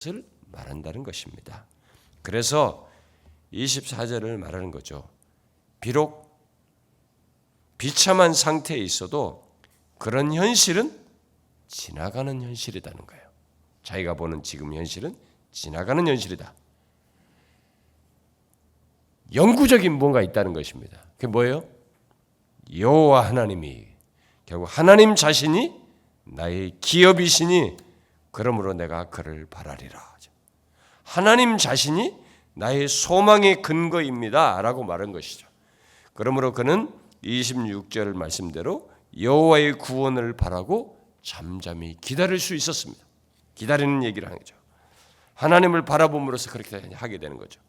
것을 말한다는 것입니다. 그래서 24절을 말하는 거죠. 비록 비참한 상태에 있어도 그런 현실은 지나가는 현실이라는 거예요. 자기가 보는 지금 현실은 지나가는 현실이다. 영구적인 뭔가 있다는 것입니다. 그게 뭐예요? 여호와 하나님이 결국 하나님 자신이 나의 기업이시니 그러므로 내가 그를 바라리라. 하나님 자신이 나의 소망의 근거입니다 라고 말한 것이죠. 그러므로 그는 26절 말씀대로 여호와의 구원을 바라고 잠잠히 기다릴 수 있었습니다. 기다리는 얘기를 하는 거죠. 하나님을 바라봄으로써 그렇게 하게 되는 거죠.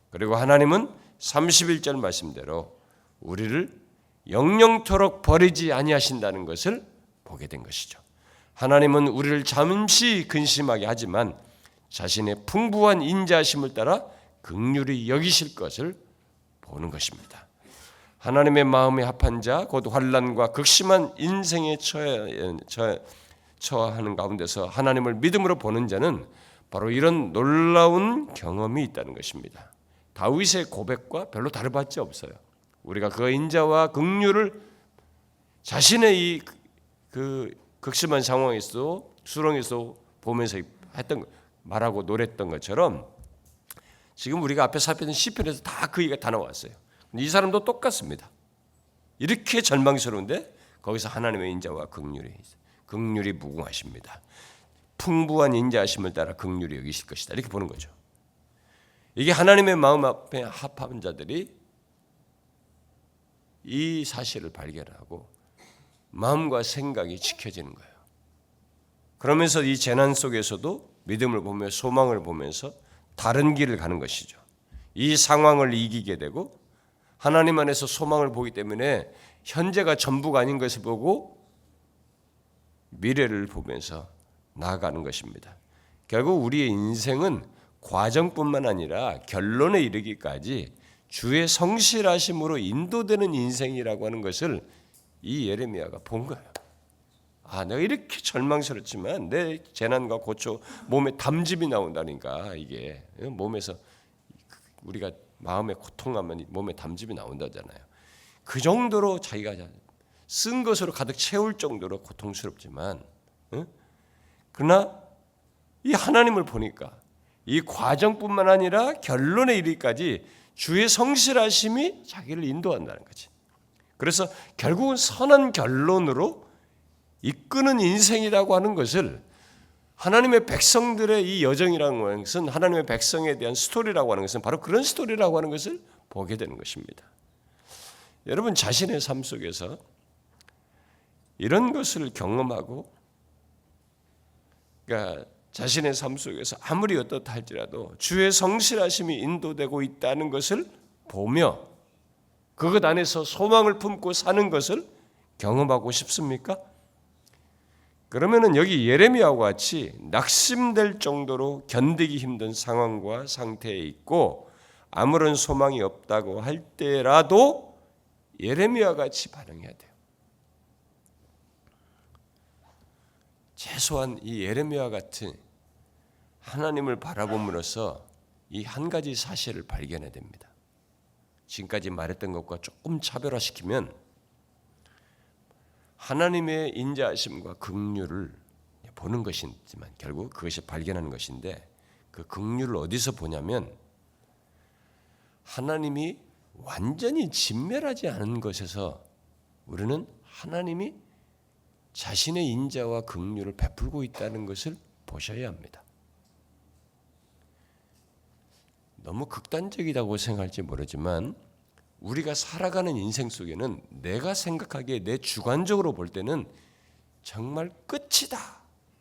그리고 하나님은 31절 말씀대로 우리를 영영토록 버리지 아니하신다는 것을 보게 된 것이죠. 하나님은 우리를 잠시 근심하게 하지만 자신의 풍부한 인자하심을 따라 긍휼히 여기실 것을 보는 것입니다. 하나님의 마음에 합한 자, 곧 환난과 극심한 인생에 처하는 가운데서 하나님을 믿음으로 보는 자는 바로 이런 놀라운 경험이 있다는 것입니다. 다윗의 고백과 별로 다를 바가 없어요. 우리가 그 인자와 긍휼을 자신의 그 극심한 상황에서 수렁에서 보면서 했던 말하고 노랬던 것처럼 지금 우리가 앞에 살펴본 시편에서 다 그 얘기가 다 나왔어요. 이 사람도 똑같습니다. 이렇게 절망스러운데 거기서 하나님의 인자와 긍휼이 무궁하십니다. 풍부한 인자하심을 따라 긍휼히 여기실 것이다. 이렇게 보는 거죠. 이게 하나님의 마음 앞에 합한 자들이 이 사실을 발견하고 마음과 생각이 지켜지는 거예요. 그러면서 이 재난 속에서도 믿음을 보며 소망을 보면서 다른 길을 가는 것이죠. 이 상황을 이기게 되고 하나님 안에서 소망을 보기 때문에 현재가 전부가 아닌 것을 보고 미래를 보면서 나아가는 것입니다. 결국 우리의 인생은 과정뿐만 아니라 결론에 이르기까지 주의 성실하심으로 인도되는 인생이라고 하는 것을 이 예레미야가 본 거예요. 내가 이렇게 절망스럽지만 내 재난과 고초, 몸에 담즙이 나온다니까 이게 몸에서 우리가 마음에 고통하면 몸에 담즙이 나온다잖아요. 그 정도로 자기가 쓴 것으로 가득 채울 정도로 고통스럽지만 그러나 이 하나님을 보니까 이 과정뿐만 아니라 결론에 이르기까지 주의 성실하심이 자기를 인도한다는 거지. 그래서 결국은 선한 결론으로 이끄는 인생이라고 하는 것을 하나님의 백성들의 이 여정이라는 것은 하나님의 백성에 대한 스토리라고 하는 것은 바로 그런 스토리라고 하는 것을 보게 되는 것입니다. 여러분 자신의 삶 속에서 이런 것을 경험하고 그러니까 자신의 삶 속에서 아무리 어떻다 할지라도 주의 성실하심이 인도되고 있다는 것을 보며 그것 안에서 소망을 품고 사는 것을 경험하고 싶습니까? 그러면은 여기 예레미야와 같이 낙심될 정도로 견디기 힘든 상황과 상태에 있고 아무런 소망이 없다고 할 때라도 예레미야와 같이 반응해야 돼요. 최소한 이 예레미야 같은 하나님을 바라봄으로써 이 한 가지 사실을 발견해야 됩니다. 지금까지 말했던 것과 조금 차별화시키면 하나님의 인자하심과 긍휼을 보는 것이지만 결국 그것이 발견하는 것인데 그 긍휼을 어디서 보냐면 하나님이 완전히 진멸하지 않은 것에서 우리는 하나님이 자신의 인자와 긍휼을 베풀고 있다는 것을 보셔야 합니다. 너무 극단적이라고 생각할지 모르지만 우리가 살아가는 인생 속에는 내가 생각하기에 내 주관적으로 볼 때는 정말 끝이다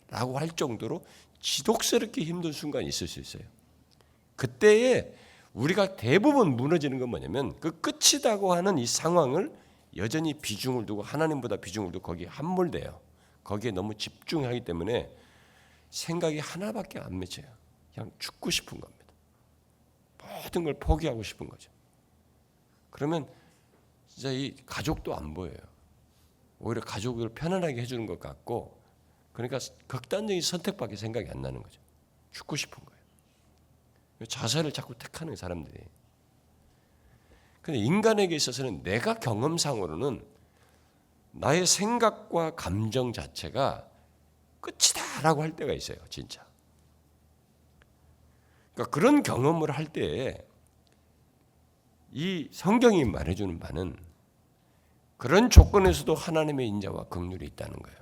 라고 할 정도로 지독스럽게 힘든 순간이 있을 수 있어요. 그때에 우리가 대부분 무너지는 건 뭐냐면 그 끝이라고 하는 이 상황을 여전히 비중을 두고 하나님보다 비중을 두고 거기에 함몰돼요. 거기에 너무 집중하기 때문에 생각이 하나밖에 안 맺혀요. 그냥 죽고 싶은 겁니다. 모든 걸 포기하고 싶은 거죠. 그러면 진짜 이 가족도 안 보여요. 오히려 가족을 편안하게 해주는 것 같고 그러니까 극단적인 선택밖에 생각이 안 나는 거죠. 죽고 싶은 거예요. 자살을 자꾸 택하는 사람들이. 근데 인간에게 있어서는 내가 경험상으로는 나의 생각과 감정 자체가 끝이다라고 할 때가 있어요, 진짜. 그러니까 그런 경험을 할 때에 이 성경이 말해주는 바는 그런 조건에서도 하나님의 인자와 긍휼이 있다는 거예요.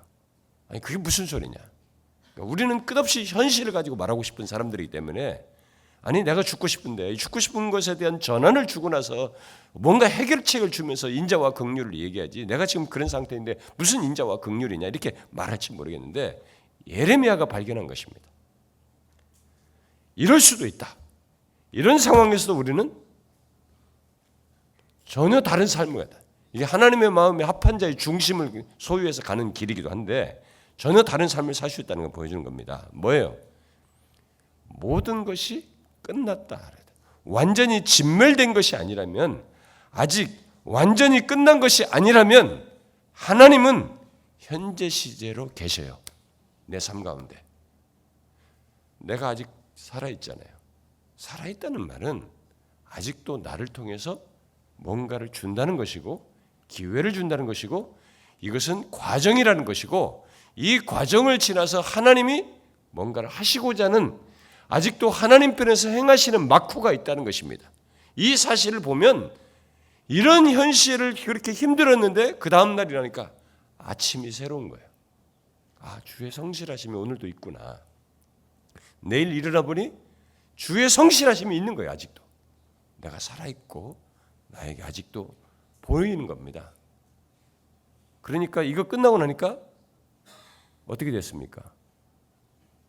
아니 그게 무슨 소리냐? 그러니까 우리는 끝없이 현실을 가지고 말하고 싶은 사람들이기 때문에 아니 내가 죽고 싶은데 죽고 싶은 것에 대한 전환을 주고 나서 뭔가 해결책을 주면서 인자와 긍휼을 얘기하지 내가 지금 그런 상태인데 무슨 인자와 긍휼이냐 이렇게 말할지 모르겠는데 예레미야가 발견한 것입니다. 이럴 수도 있다. 이런 상황에서도 우리는 전혀 다른 삶을 가다. 이게 하나님의 마음에 합한 자의 중심을 소유해서 가는 길이기도 한데 전혀 다른 삶을 살 수 있다는 걸 보여주는 겁니다. 뭐예요? 모든 것이 끝났다. 완전히 진멸된 것이 아니라면 아직 완전히 끝난 것이 아니라면 하나님은 현재 시제로 계셔요. 내 삶 가운데. 내가 아직 살아있잖아요. 살아있다는 말은 아직도 나를 통해서 뭔가를 준다는 것이고 기회를 준다는 것이고 이것은 과정이라는 것이고 이 과정을 지나서 하나님이 뭔가를 하시고자 하는 아직도 하나님 편에서 행하시는 막후가 있다는 것입니다. 이 사실을 보면 이런 현실을 그렇게 힘들었는데 그 다음 날이라니까 아침이 새로운 거예요. 아, 주의 성실하심이 오늘도 있구나. 내일 일어나 보니 주의 성실하심이 있는 거예요. 아직도. 내가 살아있고 나에게 아직도 보이는 겁니다. 그러니까 이거 끝나고 나니까 어떻게 됐습니까?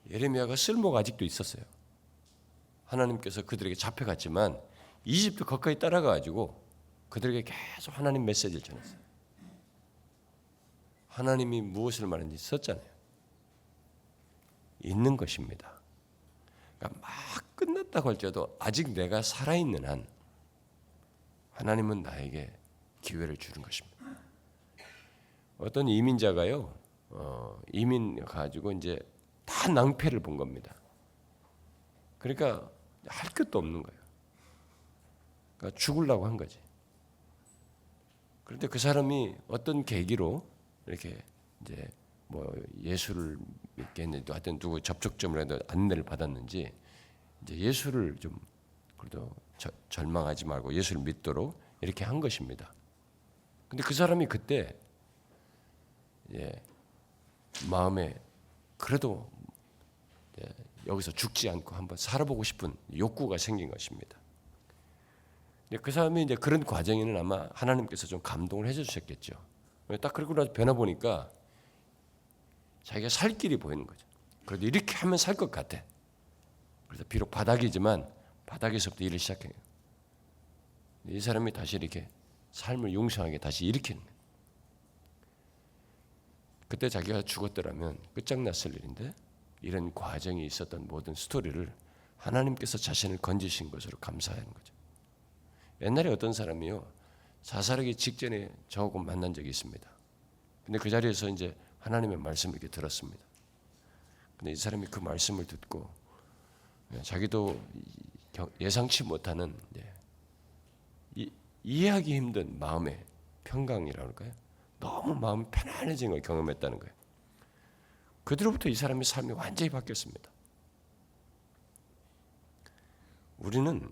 예레미야가 쓸모가 아직도 있었어요. 하나님께서 그들에게 잡혀갔지만 이집트 거기까지 따라가가지고 그들에게 계속 하나님 메시지를 전했어요. 하나님이 무엇을 말하는지 썼잖아요. 있는 것입니다. 그러니까 막 끝났다고 할지라도 아직 내가 살아있는 한 하나님은 나에게 기회를 주는 것입니다. 어떤 이민자가요, 이민 가지고 이제 다 낭패를 본 겁니다. 그러니까 할 것도 없는 거예요. 그러니까 죽으려고 한 거지. 그런데 그 사람이 어떤 계기로 이렇게 이제 뭐 예수를 믿겠는지 하여튼 누구 접촉점으로 해도 안내를 받았는지 이제 예수를 좀 그래도 절망하지 말고 예수를 믿도록 이렇게 한 것입니다. 근데 그 사람이 그때 마음에 그래도 여기서 죽지 않고 한번 살아보고 싶은 욕구가 생긴 것입니다. 근데 그 사람이 이제 그런 과정에는 아마 하나님께서 좀 감동을 해주셨겠죠. 딱 그러고 나서 변화보니까 자기가 살 길이 보이는 거죠. 그래도 이렇게 하면 살 것 같아. 그래서 비록 바닥이지만 바닥에서부터 일을 시작해요. 이 사람이 다시 이렇게 삶을 용서하게 다시 일으키는 거예요. 그때 자기가 죽었더라면 끝장났을 일인데 이런 과정이 있었던 모든 스토리를 하나님께서 자신을 건지신 것으로 감사하는 거죠. 옛날에 어떤 사람이요 자살하기 직전에 저하고 만난 적이 있습니다. 근데 그 자리에서 이제 하나님의 말씀을 이렇게 들었습니다. 근데 이 사람이 그 말씀을 듣고 자기도 예상치 못하는 이해하기 힘든 마음의 평강이라고 할까요? 너무 마음이 편안해진 걸 경험했다는 거예요. 그들로부터 이 사람의 삶이 완전히 바뀌었습니다. 우리는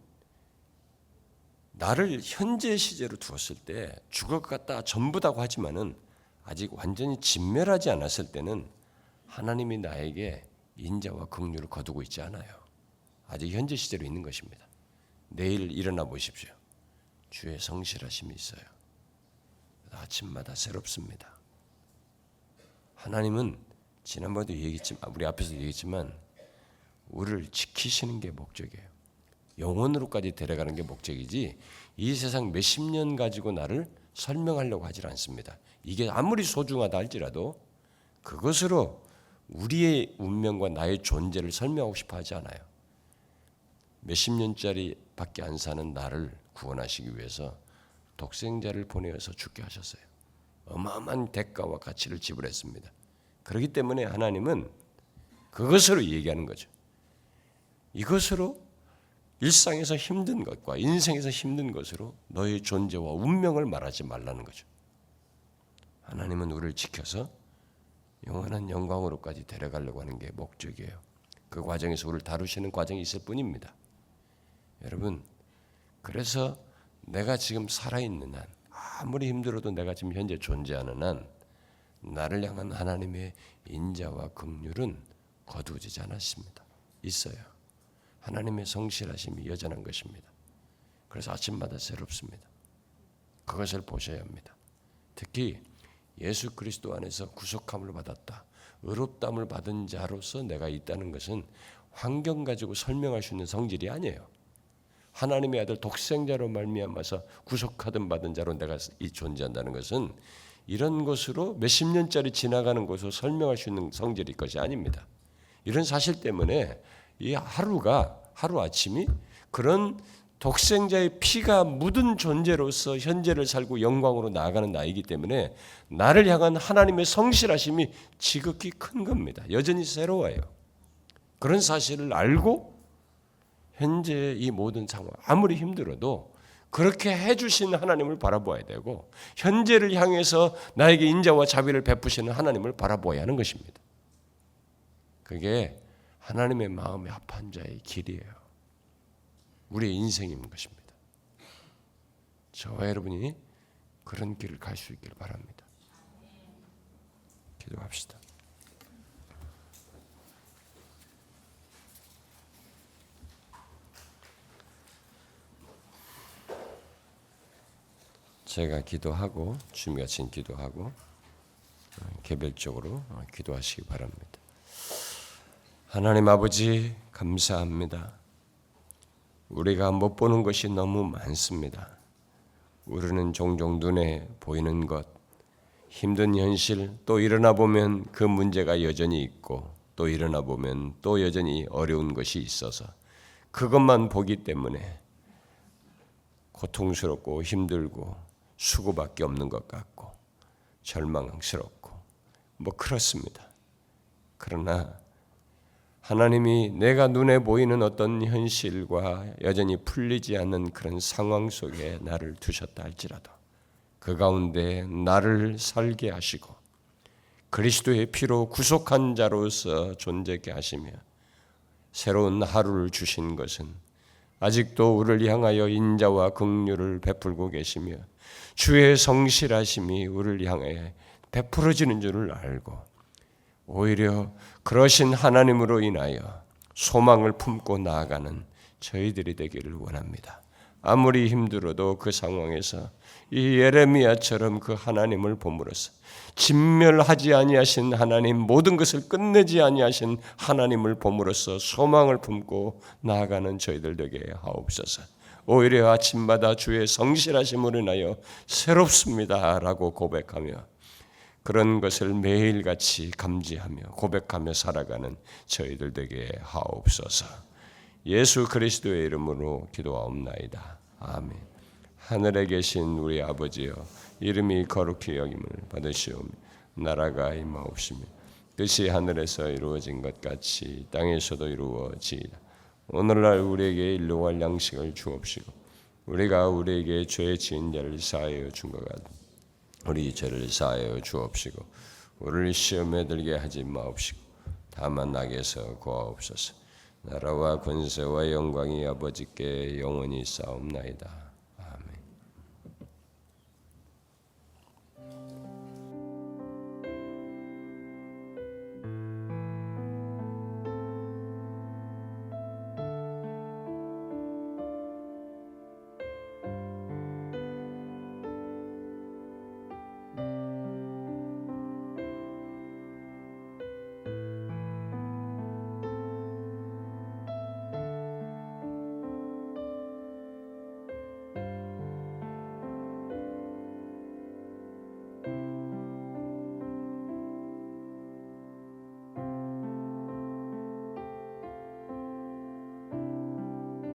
나를 현재 시제로 두었을 때 죽을 것 같다 전부다고 하지만은 아직 완전히 진멸하지 않았을 때는 하나님이 나에게 인자와 긍휼을 거두고 있지 않아요. 아직 현재 시제로 있는 것입니다. 내일 일어나 보십시오. 주의 성실하심이 있어요. 아침마다 새롭습니다. 하나님은 지난번에도 얘기했지만 우리 앞에서 얘기했지만 우리를 지키시는 게 목적이에요. 영혼으로까지 데려가는 게 목적이지 이 세상 몇십 년 가지고 나를 설명하려고 하질 않습니다. 이게 아무리 소중하다 할지라도 그것으로 우리의 운명과 나의 존재를 설명하고 싶어 하지 않아요. 몇십 년짜리 밖에 안 사는 나를 구원하시기 위해서 독생자를 보내어서 죽게 하셨어요. 어마어마한 대가와 가치를 지불했습니다. 그렇기 때문에 하나님은 그것으로 얘기하는 거죠. 이것으로 일상에서 힘든 것과 인생에서 힘든 것으로 너의 존재와 운명을 말하지 말라는 거죠. 하나님은 우리를 지켜서 영원한 영광으로까지 데려가려고 하는 게 목적이에요. 그 과정에서 우리를 다루시는 과정이 있을 뿐입니다. 여러분, 그래서 내가 지금 살아있는 한, 아무리 힘들어도 내가 지금 현재 존재하는 한 나를 향한 하나님의 인자와 긍휼은 거두어지지 않았습니다. 있어요. 하나님의 성실하심이 여전한 것입니다. 그래서 아침마다 새롭습니다. 그것을 보셔야 합니다. 특히 예수 그리스도 안에서 구속함을 받았다, 의롭다함을 받은 자로서 내가 있다는 것은 환경 가지고 설명할 수 있는 성질이 아니에요. 하나님의 아들 독생자로 말미암아서 구속하든 받은 자로 내가 존재한다는 것은 이런 것으로 몇십 년짜리 지나가는 것으로 설명할 수 있는 성질일 것이 아닙니다. 이런 사실 때문에 이 하루아침이 그런 독생자의 피가 묻은 존재로서 현재를 살고 영광으로 나아가는 나이기 때문에 나를 향한 하나님의 성실하심이 지극히 큰 겁니다. 여전히 새로워요. 그런 사실을 알고 현재 이 모든 상황, 아무리 힘들어도 그렇게 해주신 하나님을 바라보아야 되고 현재를 향해서 나에게 인자와 자비를 베푸시는 하나님을 바라보아야 하는 것입니다. 그게 하나님의 마음에 합한 자의 길이에요. 우리의 인생인 것입니다. 저와 여러분이 그런 길을 갈 수 있기를 바랍니다. 기도합시다. 제가 기도하고 주님 같이 기도하고 개별적으로 기도하시기 바랍니다. 하나님 아버지 감사합니다. 우리가 못 보는 것이 너무 많습니다. 우리는 종종 눈에 보이는 것, 힘든 현실, 또 일어나 보면 그 문제가 여전히 있고 또 일어나 보면 또 여전히 어려운 것이 있어서 그것만 보기 때문에 고통스럽고 힘들고 수고밖에 없는 것 같고 절망스럽고 뭐 그렇습니다. 그러나 하나님이 내가 눈에 보이는 어떤 현실과 여전히 풀리지 않는 그런 상황 속에 나를 두셨다 할지라도 그 가운데 나를 살게 하시고 그리스도의 피로 구속한 자로서 존재케 하시며 새로운 하루를 주신 것은 아직도 우리를 향하여 인자와 긍휼을 베풀고 계시며 주의 성실하심이 우리를 향해 베풀어지는 줄을 알고 오히려 그러신 하나님으로 인하여 소망을 품고 나아가는 저희들이 되기를 원합니다. 아무리 힘들어도 그 상황에서 이 예레미야처럼 그 하나님을 보므로써 진멸하지 아니하신 하나님, 모든 것을 끝내지 아니하신 하나님을 보므로써 소망을 품고 나아가는 저희들 되게 하옵소서. 오히려 아침마다 주의 성실하심으로 인하여 새롭습니다라고 고백하며 그런 것을 매일같이 감지하며 고백하며 살아가는 저희들 되게 하옵소서. 예수 그리스도의 이름으로 기도하옵나이다. 아멘. 하늘에 계신 우리 아버지여, 이름이 거룩히 여김을 받으시오며 나라가 임하옵시며 뜻이 하늘에서 이루어진 것 같이 땅에서도 이루어지이다. 오늘날 우리에게 일용할 양식을 주옵시고 우리가 우리에게 죄 지은 자를 사하여 준 것 같아 우리 죄를 사하여 주옵시고 우리를 시험에 들게 하지 마옵시고 다만 악에서 구하옵소서. 나라와 권세와 영광이 아버지께 영원히 싸움나이다.